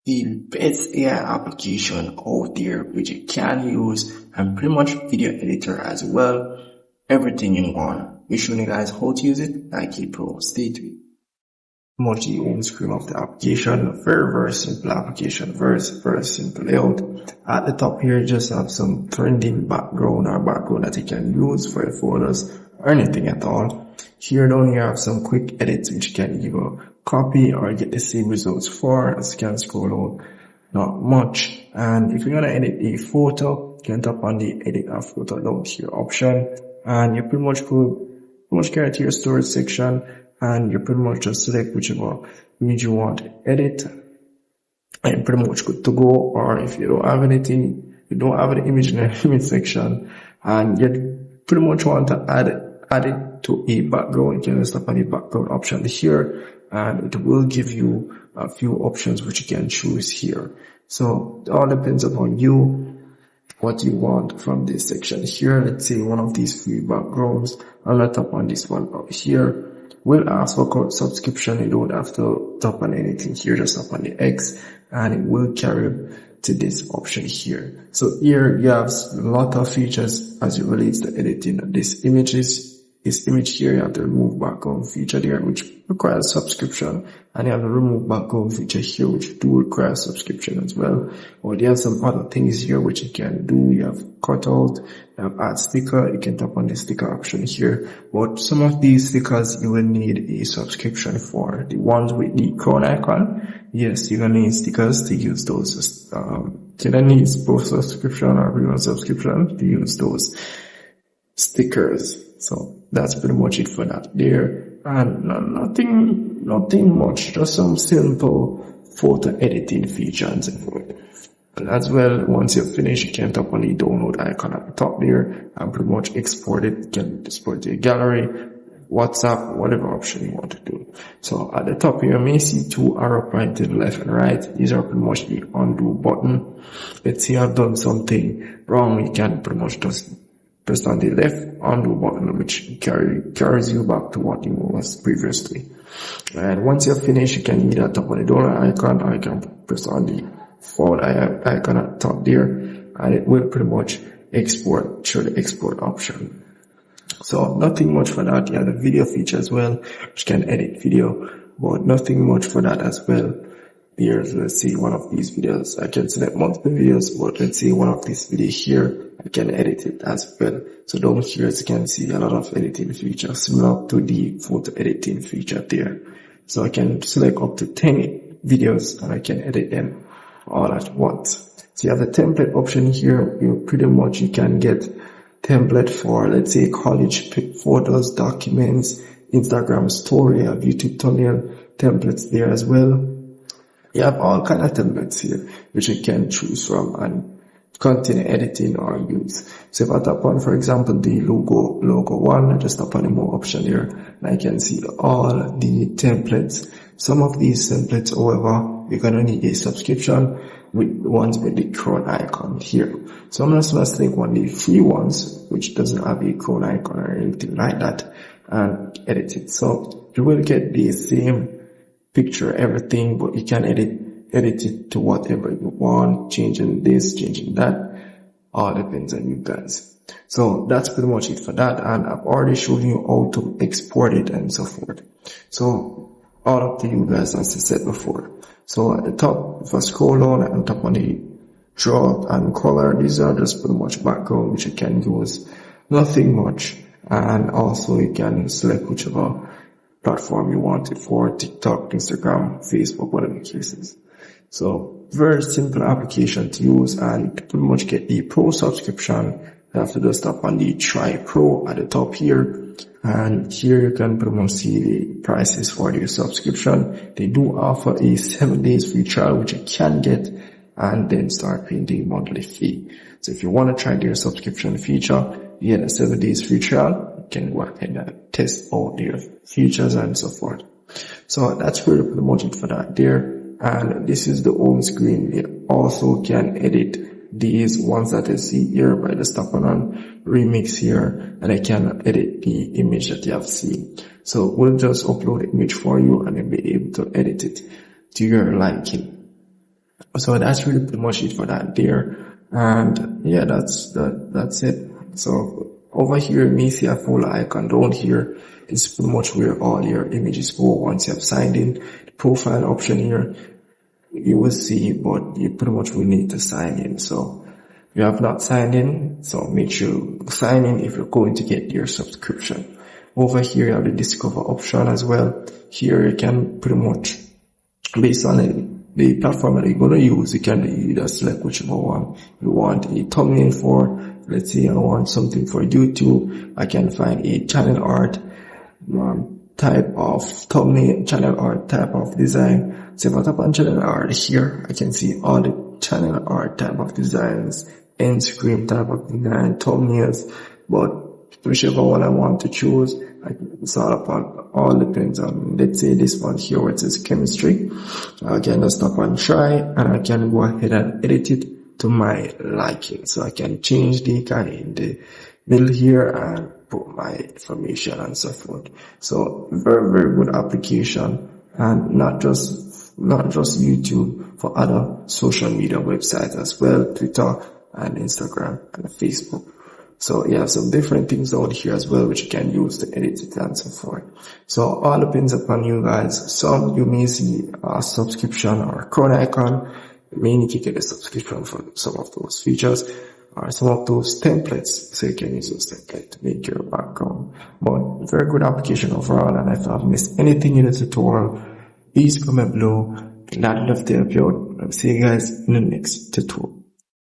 the best AI application out there which you can use, and pretty much video editor as well. Everything in one. We show you guys how to use it. Nike Pro. Stay tuned. Much the home screen of the application. Very simple application. Very simple layout. At the top here, just have some trending background that you can use for your photos or anything at all. Here down here, I have some quick edits which you can either copy or get the same results for. As you can scroll out, not much. And if you're gonna edit a photo, you can tap on the edit a photo down here option, and you pretty much get to your storage section, and you pretty much just select whichever image you want to edit, and pretty much good to go. Or if you don't have anything, you don't have an image in the image section, and you pretty much want to add it to a background, you can just tap on the background option here, and it will give you a few options which you can choose here. So it all depends upon you, what you want from this section here. Let's say one of these free backgrounds. I'm gonna tap on this one out here. Will ask for subscription. You don't have to tap on anything here, just tap on the X, and it will carry you to this option here. So here you have a lot of features as it relates to editing this image here. You have the remove background feature there, which requires subscription, and you have the remove background feature here, which do require subscription as well. Or there are some other things here which you can do. You have cutout, you have add sticker. You can tap on the sticker option here. But some of these stickers you will need a subscription for. The ones with the crown icon, yes, you're gonna need stickers to use those. You're gonna need both subscription or premium subscription to use those stickers. So that's pretty much it for that there. And nothing much, just some simple photo editing features. And as well, once you're finished, you can tap on the download icon at the top there and pretty much export it. You can export to your gallery, WhatsApp, whatever option you want to do. So at the top here, you may see two arrow pointing left and right. These are pretty much the undo button. Let's say I've done something wrong, you can pretty much just press on the left undo button, which carries you back to what you was previously. And once you're finished, you can either tap on the dollar icon, or you can press on the forward icon at the top there, and it will pretty much export, show the export option. So nothing much for that. You have the video feature as well, which can edit video, but nothing much for that as well. Here's, let's see, one of these videos. I can select multiple videos, but let's see one of these videos here, I can edit it as well. So down here, as you can see, a lot of editing features similar to the photo editing feature there. So I can select up to 10 videos and I can edit them all at once. So you have the template option here. You can get template for, let's say, college photos, documents, Instagram story, have YouTube thumbnail templates there as well. You have all kind of templates here which you can choose from and continue editing or use. So if I tap on, for example, the logo one, I just tap on the more option here, and I can see all the templates. Some of these templates, however, you're gonna need a subscription with the ones with the crown icon here. So I'm just gonna select one of the free ones, which doesn't have a crown icon or anything like that, and edit it. So you will get the same picture, everything, but you can edit it to whatever you want, changing this, changing that. All depends on you guys. So that's pretty much it for that, and I've already shown you how to export it and so forth. So all up to you guys, as I said before. So at the top, if I scroll down and tap on the draw and color, these are just pretty much background which you can use. Nothing much. And also you can select whichever platform you want it for, TikTok, Instagram, Facebook, whatever the case is. So very simple application to use, and to pretty much get the pro subscription, you have to just tap on the try pro at the top here, and here you can pretty much see the prices for the subscription. They do offer a 7 days free trial which you can get, and then start paying the monthly fee. So if you want to try their subscription feature, you get a 7 days free trial. You can go ahead and test all their features and so forth. So that's really pretty much it for that there. And this is the home screen. You also can edit these ones that you see here by just tapping on remix here, and I can edit the image that you have seen. So we'll just upload the image for you and you'll be able to edit it to your liking. So that's really pretty much it for that there. And yeah, that's it. So over here, you may see a full icon down here. It's pretty much where all your images go once you have signed in. The profile option here, you will see, but you pretty much will need to sign in. So you have not signed in, so make sure you sign in if you're going to get your subscription. Over here, you have the discover option as well. Here you can pretty much, based on the platform that you're going to use, you can either select whichever one you want a thumbnail for. Let's say I want something for YouTube. I can find a channel art type of thumbnail, channel art type of design. So if I tap on channel art here, I can see all the channel art type of designs, end screen type of design, thumbnails, but whichever one I want to choose, it's all depends on, let's say this one here where it says chemistry. I can just tap on try and I can go ahead and edit it to my liking. So I can change the kind in the middle here and put my information and so forth. So very, very good application, and not just YouTube, for other social media websites as well, Twitter and Instagram and Facebook. So you have some different things out here as well which you can use to edit it and so forth. So all depends upon you guys. Some you may see a subscription or a crown icon. You may need to get a subscription for some of those features or some of those templates, so you can use those templates to make your background. But very good application overall, and if I've missed anything in the tutorial, please comment below and I'd love to help you out. I'll see you guys in the next tutorial.